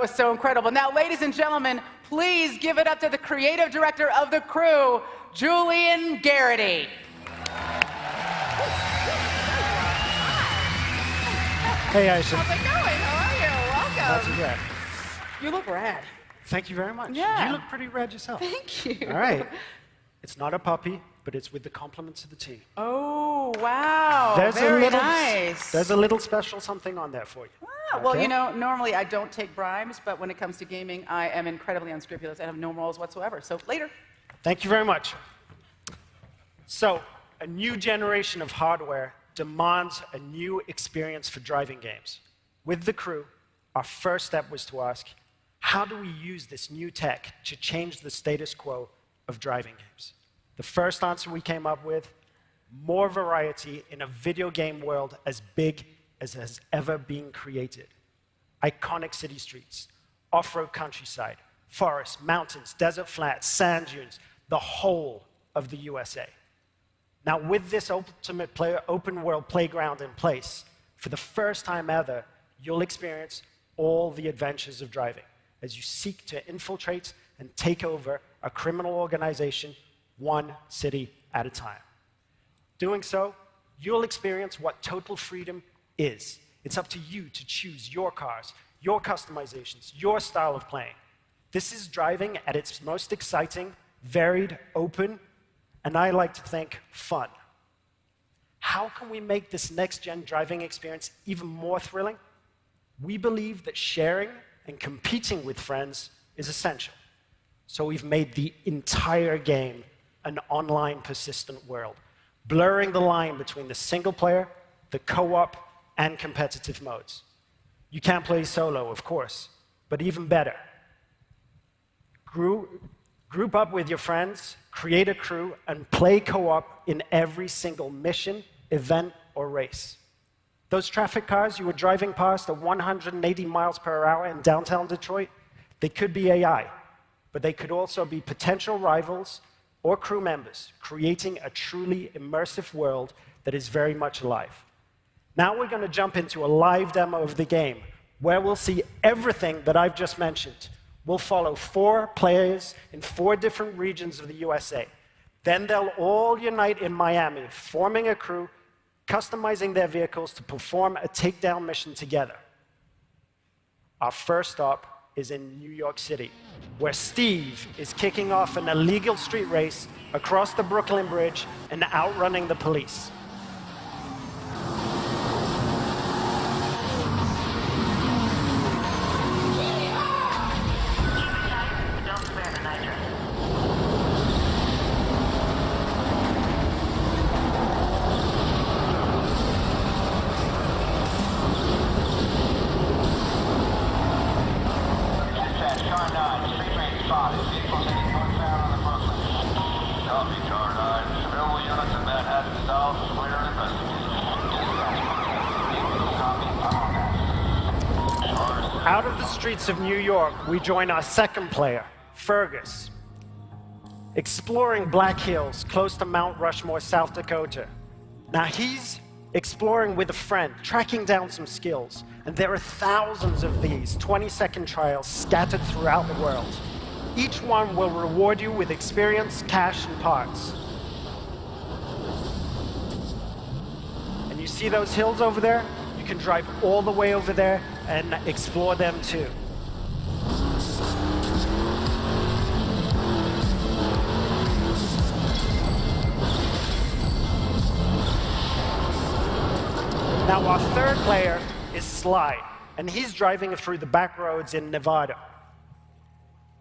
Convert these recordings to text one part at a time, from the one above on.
That was so incredible. Now, ladies and gentlemen, please give it up to the creative director of The Crew, Julian Garrity. Hey, Aisha. How's it going? How are you? Welcome. Not too bad. You look rad. Thank you very much. Yeah. You look pretty rad yourself. Thank you. All right. It's not a puppy, but it's with the compliments of the team. Oh, wow. Very nice. There's a little special something on there for you. Ah, well, you know, normally I don't take bribes, but when it comes to gaming, I am incredibly unscrupulous. I have no morals whatsoever. So later. Thank you very much. So, a new generation of hardware demands a new experience for driving games. With The Crew, our first step was to ask, how do we use this new tech to change the status quo of driving games? The first answer we came up with, more variety in a video game world as big as has ever been created. Iconic city streets, off-road countryside, forests, mountains, desert flats, sand dunes, the whole of the USA. Now, with this ultimate open world playground in place, for the first time ever, you'll experience all the adventures of driving as you seek to infiltrate and take over a criminal organization one city at a time. Doing so, you'll experience what total freedom is. It's up to you to choose your cars, your customizations, your style of playing. This is driving at its most exciting, varied, open, and I like to think fun. How can we make this next-gen driving experience even more thrilling? We believe that sharing and competing with friends is essential. So we've made the entire game an online persistent world, blurring the line between the single player, the co-op, and competitive modes. You can't play solo, of course, but even better. Group up with your friends, create a crew, and play co-op in every single mission, event, or race. Those traffic cars you were driving past at 180 miles per hour in downtown Detroit, they could be AI, but they could also be potential rivals or crew members, creating a truly immersive world that is very much alive. Now we're going to jump into a live demo of the game, where we'll see everything that I've just mentioned. We'll follow 4 players in 4 different regions of the USA. Then they'll all unite in Miami, forming a crew, customizing their vehicles to perform a takedown mission together. Our first stop is in New York City, where Steve is kicking off an illegal street race across the Brooklyn Bridge and outrunning the police. Out of the streets of New York, we join our second player, Fergus, exploring Black Hills close to Mount Rushmore, South Dakota. Now he's exploring with a friend, tracking down some skills, and there are thousands of these 20-second trials scattered throughout the world. Each one will reward you with experience, cash, and parts. And you see those hills over there? You can drive all the way over there and explore them too. Now our third player is Sly, and he's driving through the back roads in Nevada.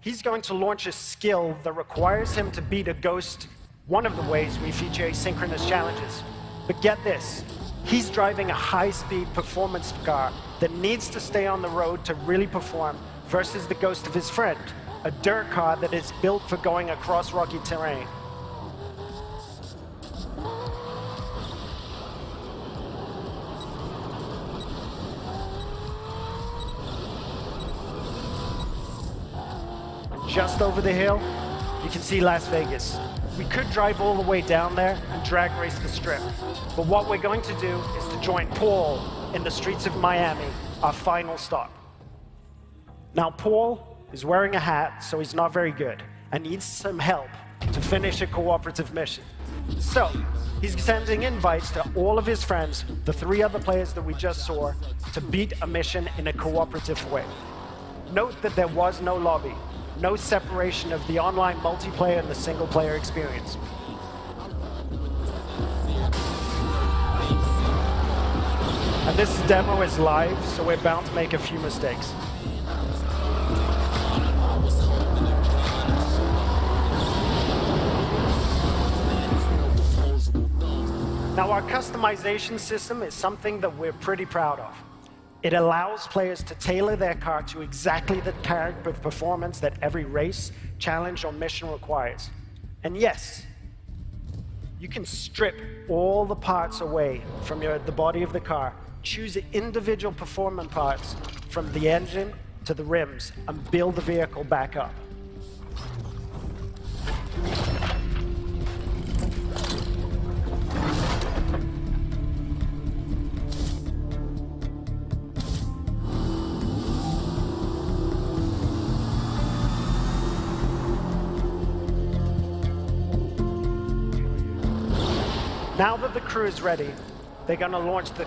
He's going to launch a skill that requires him to beat a ghost, one of the ways we feature asynchronous challenges. But get this, he's driving a high-speed performance car that needs to stay on the road to really perform versus the ghost of his friend, a dirt car that is built for going across rocky terrain. Just over the hill, you can see Las Vegas. We could drive all the way down there and drag race the Strip. But what we're going to do is to join Paul in the streets of Miami, our final stop. Now, Paul is wearing a hat, so he's not very good, and needs some help to finish a cooperative mission. So, he's sending invites to all of his friends, the 3 other players that we just saw, to beat a mission in a cooperative way. Note that there was no lobby, no separation of the online multiplayer and the single-player experience. And this demo is live, so we're bound to make a few mistakes. Now, our customization system is something that we're pretty proud of. It allows players to tailor their car to exactly the character of performance that every race, challenge, or mission requires. And yes, you can strip all the parts away from the body of the car, choose individual performance parts from the engine to the rims, and build the vehicle back up. Now that the crew is ready, they're going to launch the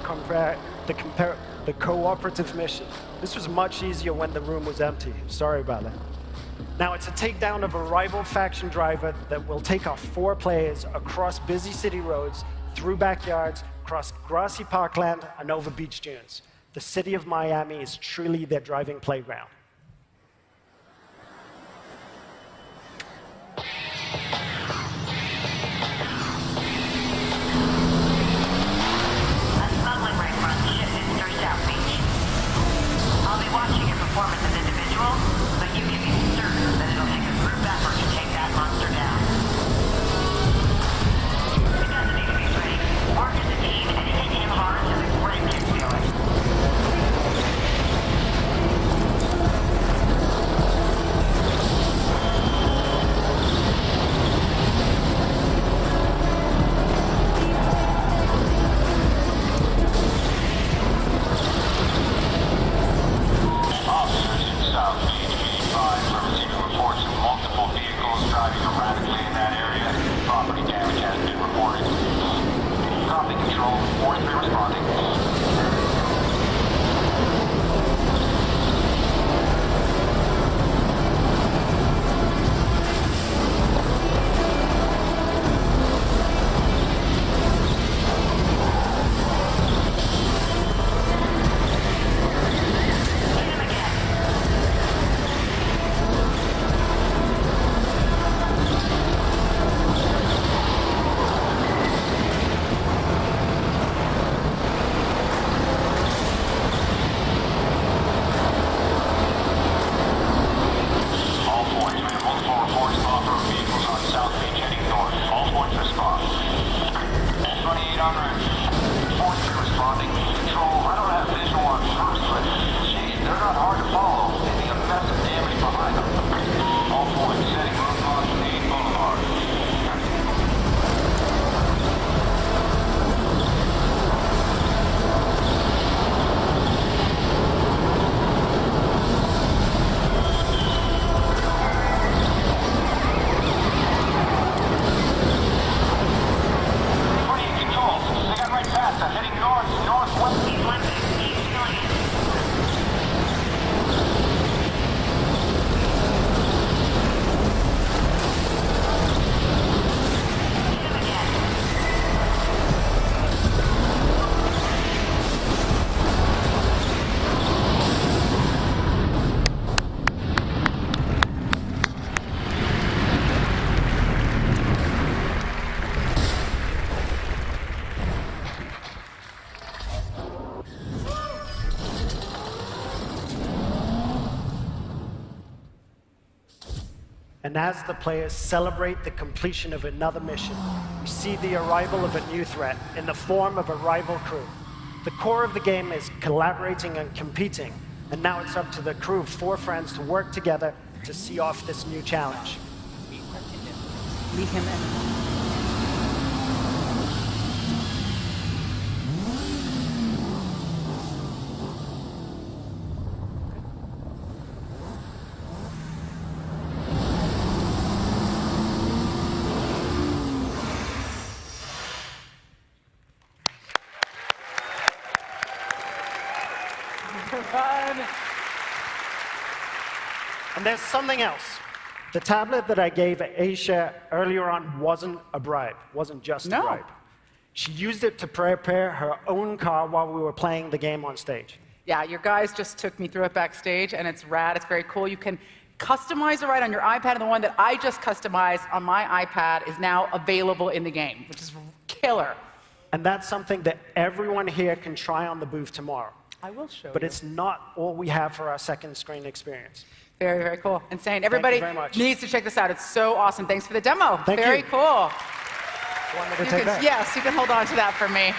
cooperative mission. This was much easier when the room was empty. Sorry about that. Now, it's a takedown of a rival faction driver that will take our 4 players across busy city roads, through backyards, across grassy parkland, and over beach dunes. The city of Miami is truly their driving playground. Watching your performance as individuals, but you can be certain that it'll take a group effort to take that monster down. It doesn't need to be pretty. Work as a team and hit him hard to the great kick feeling. And as the players celebrate the completion of another mission, we see the arrival of a new threat in the form of a rival crew. The core of the game is collaborating and competing, and now it's up to the crew of 4 friends to work together to see off this new challenge. Leave him in. fun. And there's something else. The tablet that I gave Aisha earlier on wasn't a bribe, wasn't just a bribe. She used it to prepare her own car while we were playing the game on stage. Yeah, your guys just took me through it backstage, and it's rad. It's very cool. You can customize the ride on your iPad, and the one that I just customized on my iPad is now available in the game, which is killer. And that's something that everyone here can try on the booth tomorrow. I will show you. But it's not all we have for our second screen experience. Very, very cool. Insane. Everybody needs to check this out. It's so awesome. Thanks for the demo. Thank you. Very cool. Want me to take that? Yes, you can hold on to that for me.